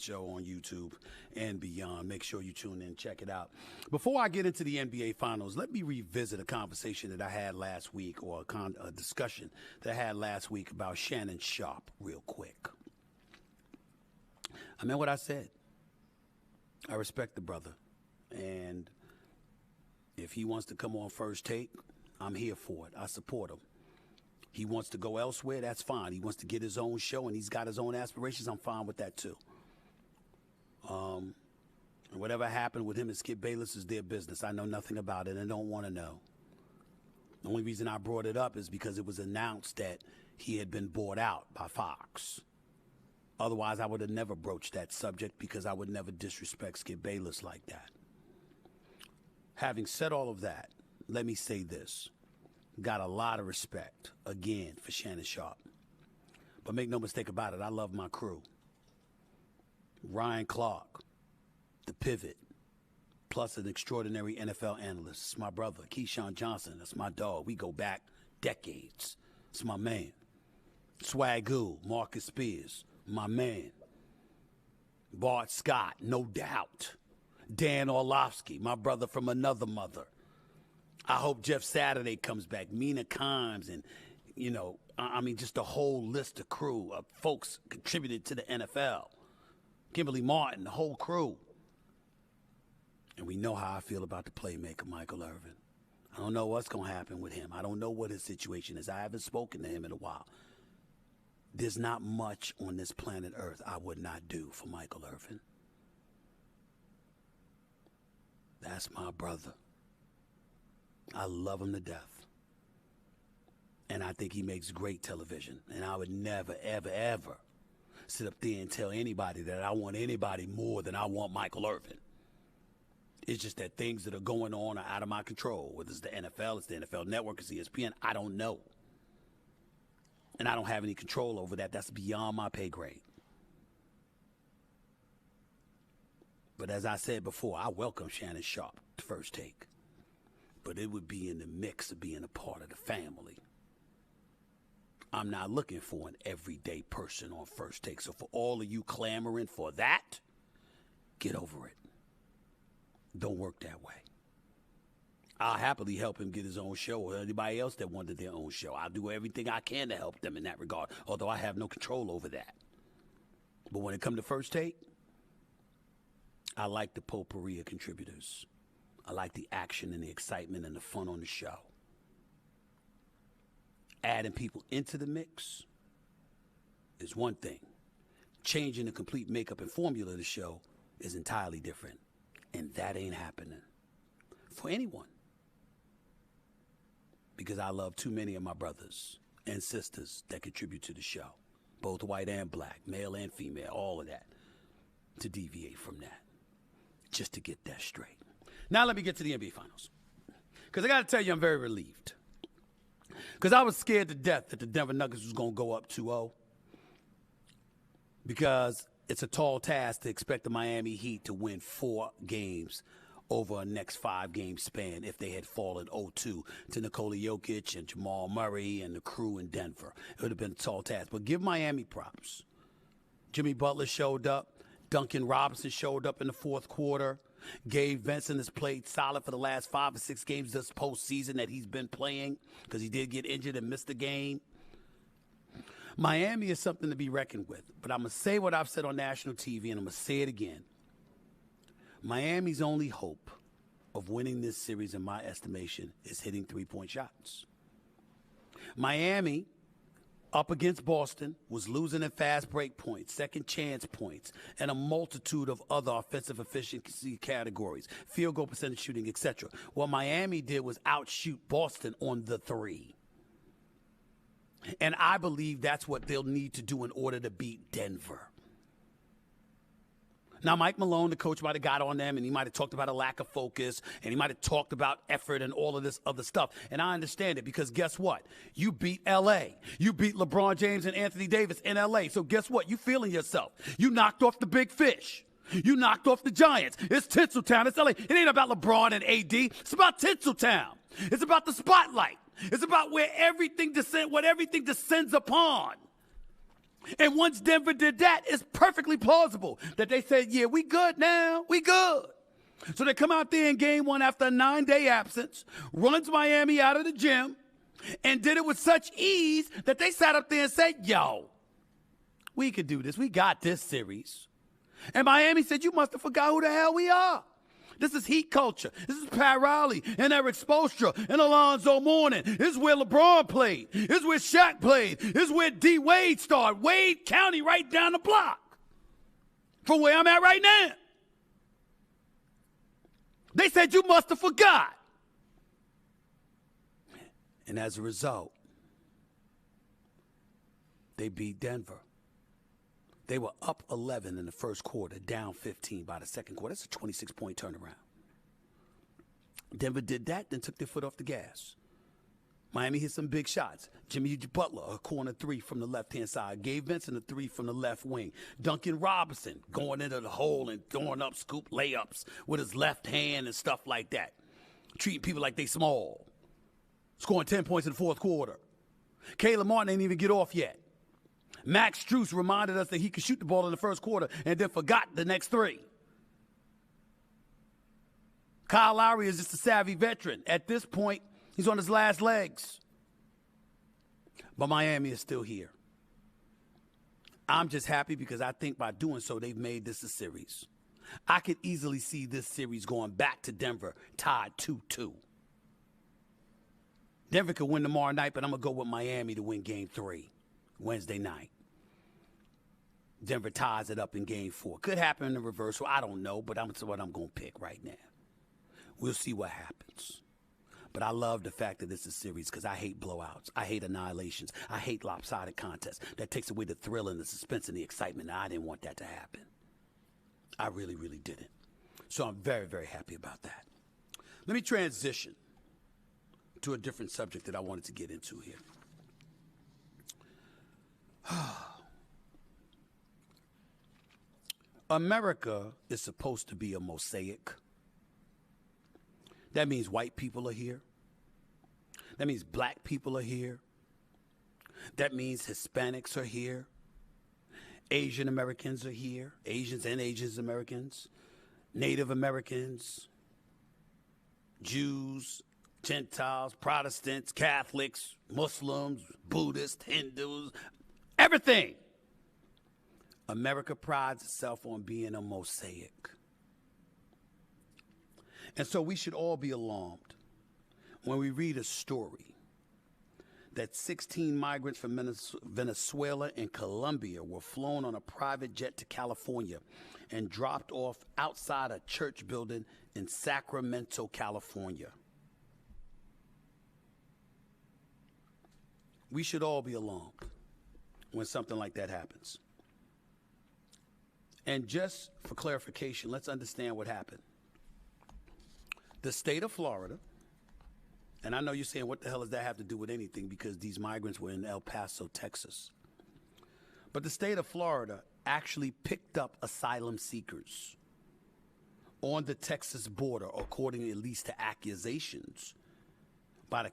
show on YouTube and beyond. Make sure you tune in, check it out. Before I get into the NBA Finals, let me revisit a conversation that I had last week, or a discussion that I had last week about Shannon Sharpe real quick. I meant what I said. I respect the brother, and if he wants to come on First Take, I'm here for it. I support him. He wants to go elsewhere, that's fine. He wants to get his own show, and he's got his own aspirations. I'm fine with that, too. And whatever happened with him and Skip Bayless is their business. I know nothing about it and don't want to know. The only reason I brought it up is because it was announced that he had been bought out by Fox. Otherwise, I would have never broached that subject, because I would never disrespect Skip Bayless like that. Having said all of that, let me say this. Got a lot of respect, again, for Shannon Sharpe. But make no mistake about it, I love my crew. Ryan Clark, the pivot, plus an extraordinary NFL analyst. It's my brother, Keyshawn Johnson. That's my dog. We go back decades. It's my man. Swagoo, Marcus Spears, my man. Bart Scott, no doubt. Dan Orlovsky, my brother from another mother. I hope Jeff Saturday comes back. Mina Kimes, and, just a whole list of crew of folks contributed to the NFL. Kimberly Martin, the whole crew. And we know how I feel about the playmaker, Michael Irvin. I don't know what's going to happen with him. I don't know what his situation is. I haven't spoken to him in a while. There's not much on this planet Earth I would not do for Michael Irvin. That's my brother. I love him to death. And I think he makes great television. And I would never, ever, ever sit up there and tell anybody that I want anybody more than I want Michael Irvin. It's just that things that are going on are out of my control. Whether it's the NFL, it's the NFL Network, it's ESPN, I don't know. And I don't have any control over that. That's beyond my pay grade. But as I said before, I welcome Shannon Sharpe to First Take. But it would be in the mix of being a part of the family. I'm not looking for an everyday person on First Take. So for all of you clamoring for that, get over it. Don't work that way. I'll happily help him get his own show, or anybody else that wanted their own show. I'll do everything I can to help them in that regard, although I have no control over that. But when it comes to First Take, I like the potpourri of contributors. I like the action and the excitement and the fun on the show. Adding people into the mix is one thing. Changing the complete makeup and formula of the show is entirely different. And that ain't happening for anyone. Because I love too many of my brothers and sisters that contribute to the show. Both white and black, male and female, all of that. To deviate from that. Just to get that straight. Now let me get to the NBA Finals. Because I got to tell you, I'm very relieved. Because I was scared to death that the Denver Nuggets was going to go up 2-0. Because it's a tall task to expect the Miami Heat to win 4 games over a next 5-game span if they had fallen 0-2 to Nikola Jokic and Jamal Murray and the crew in Denver. It would have been a tall task. But give Miami props. Jimmy Butler showed up. Duncan Robinson showed up in the fourth quarter. Gabe Vincent has played solid for the last 5 or 6 games this postseason that he's been playing, because he did get injured and missed the game. Miami is something to be reckoned with. But I'm going to say what I've said on national TV, and I'm going to say it again. Miami's only hope of winning this series, in my estimation, is hitting 3-point shots. Miami, up against Boston, was losing in fast break points, second chance points, and a multitude of other offensive efficiency categories, field goal percentage shooting, etc. What Miami did was outshoot Boston on the 3. And I believe that's what they'll need to do in order to beat Denver. Now, Mike Malone, the coach, might have got on them, and he might have talked about a lack of focus, and he might have talked about effort and all of this other stuff. And I understand it, because guess what? You beat L.A. You beat LeBron James and Anthony Davis in L.A. So guess what? You feeling yourself. You knocked off the big fish. You knocked off the Giants. It's Tinseltown. It's L.A. It ain't about LeBron and A.D. It's about Tinseltown. It's about the spotlight. It's about where everything descends upon. And once Denver did that, it's perfectly plausible that they said, yeah, we good now. We good. So they come out there in game one after a 9-day absence, runs Miami out of the gym, and did it with such ease that they sat up there and said, yo, we could do this. We got this series. And Miami said, you must have forgot who the hell we are. This is Heat culture. This is Pat Riley and Eric Spoelstra and Alonzo Mourning. This is where LeBron played. This is where Shaq played. This is where D. Wade started. Wade County right down the block from where I'm at right now. They said you must have forgot. And as a result, they beat Denver. They were up 11 in the first quarter, down 15 by the second quarter. That's a 26-point turnaround. Denver did that, then took their foot off the gas. Miami hit some big shots. Jimmy Butler, a corner three from the left-hand side. Gabe Vincent, a three from the left wing. Duncan Robinson going into the hole and throwing up scoop layups with his left hand and stuff like that. Treating people like they small. Scoring 10 points in the fourth quarter. Caleb Martin ain't even get off yet. Max Strus reminded us that he could shoot the ball in the first quarter and then forgot the next three. Kyle Lowry is just a savvy veteran. At this point, he's on his last legs. But Miami is still here. I'm just happy because I think by doing so, they've made this a series. I could easily see this series going back to Denver, tied 2-2. Denver could win tomorrow night, but I'm going to go with Miami to win Game 3, Wednesday night. Denver ties it up in Game 4. Could happen in the reversal. I don't know, but that's what I'm going to pick right now. We'll see what happens. But I love the fact that this is a series because I hate blowouts. I hate annihilations. I hate lopsided contests. That takes away the thrill and the suspense and the excitement. I didn't want that to happen. I really, really didn't. So I'm very, very happy about that. Let me transition to a different subject that I wanted to get into here. America is supposed to be a mosaic. That means white people are here. That means black people are here. That means Hispanics are here. Asian Americans are here. Asians and Asian Americans. Native Americans. Jews, Gentiles, Protestants, Catholics, Muslims, Buddhists, Hindus, everything. America prides itself on being a mosaic. And so we should all be alarmed when we read a story that 16 migrants from Venezuela and Colombia were flown on a private jet to California and dropped off outside a church building in Sacramento, California. We should all be alarmed when something like that happens. And just for clarification, let's understand what happened. The state of Florida, and I know you're saying, what the hell does that have to do with anything? Because these migrants were in El Paso, Texas. But the state of Florida actually picked up asylum seekers on the Texas border, according at least to accusations by the